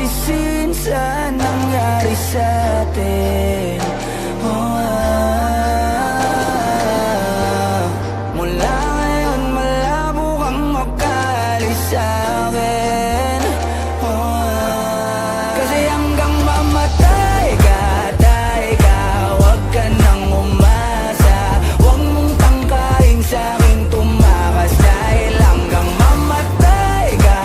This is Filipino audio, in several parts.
sisihin sa nangyari sa atin. Mula ngayon malabo kang makaalis sa'kin. Kasi hanggang mamatay ka, huwag ka nang umasa. Huwag mong tangkaing sa'king tumakas. Dahil hanggang mamatay ka,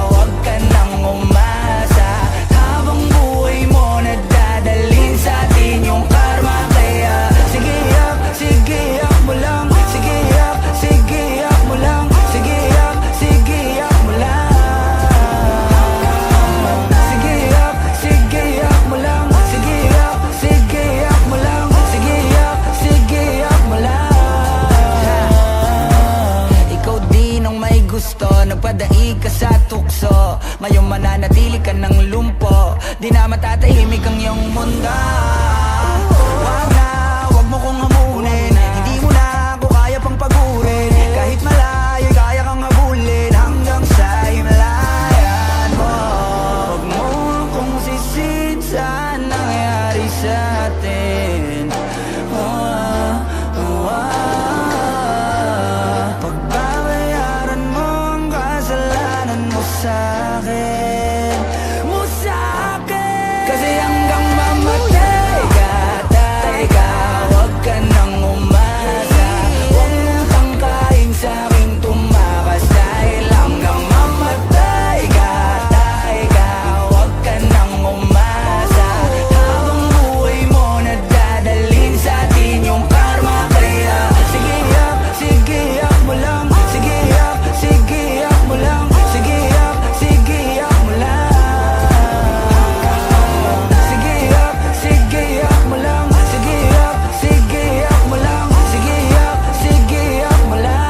huwag ka nang umasa. Habang buhay mo nadadalhin sa atin yung karma. Kaya sige yak mo lang. Sige yak mo lang. Sige yak mo lang. Sige yak mo lang. Sige yak mo lang. Sige yak mo lang. Ikaw din ang may gusto, nagpadaig ka sa tukso. Ngayon mananatili ka ng lumpo, di na matatahimik ang iyong mundo. Wag mo kong hamunin, hindi mo na ako kaya pang pagurin. Kahit malayo, kaya kang habulin hanggang sa himlayan mo. Wag mo akong sisihin sa nangyari sa atin. Pagbabayaran mo ang kasalanan mo sa'kin, Kasi hanggang mamatay ka, huwag ka nang umasa. Huwag mong tangkaing sa'king tumakas. Dahil hanggang mamatay ka, huwag ka nang umasa. Habang buhay mo nadadalhin sa atin yung karma. Kaya sige yak mo lang. Sige yak mo lang. Sige yak mo lang. Sige yak mo lang. Sige yak mo lang. Sige yak mo lang.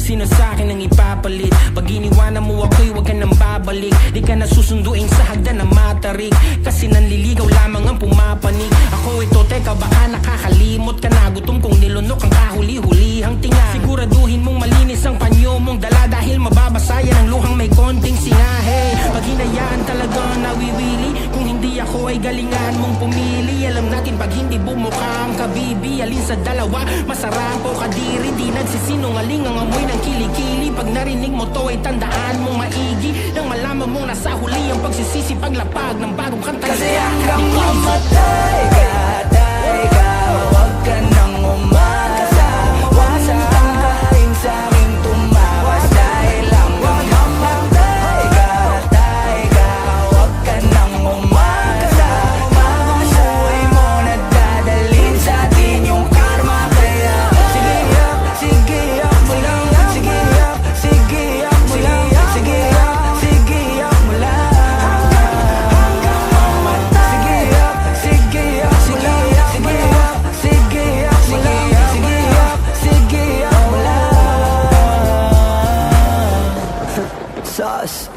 Sino sa'kin ang ipapalit? Pag iniwanan mo ako'y huwag ka nang babalik. Di ka na susunduin sa hagdan na matarik, kasi nanliligaw lamang ang pumapanig. Ako ito, teka baka nakakalimot ka na. Gutom kong nilunok ang kahuli-hulihang tinga. Siguraduhin mong malinis ang panyo mong dala, dahil mababasayan ang luhang may konting singahe. Pag hinayaan talagang nawiwili, kung hindi ako ay galingan mong pumili. Alam natin pag hindi bumuka ang kabibi, alin sa dalawa masarap o kadiri. Di nagsisinungaling ang amoy ng kilikili. Pag narinig mo to ay tandaan mong maigi, nang malaman mong nasa huli ang pagsisisi paglapag ng bagong kanta. Kasi hanggang mamatay ka, huwag ka nang umasa. Huwag mong tangkaing sa'king tumakas. Dahil hanggang mamatay ka, huwag ka nang umasa. Habang buhay mo nadadalhin sa atin yung karma. Kaya sige yak mo lang. Sige yak mo lang. Sige yak mo lang. Sauce.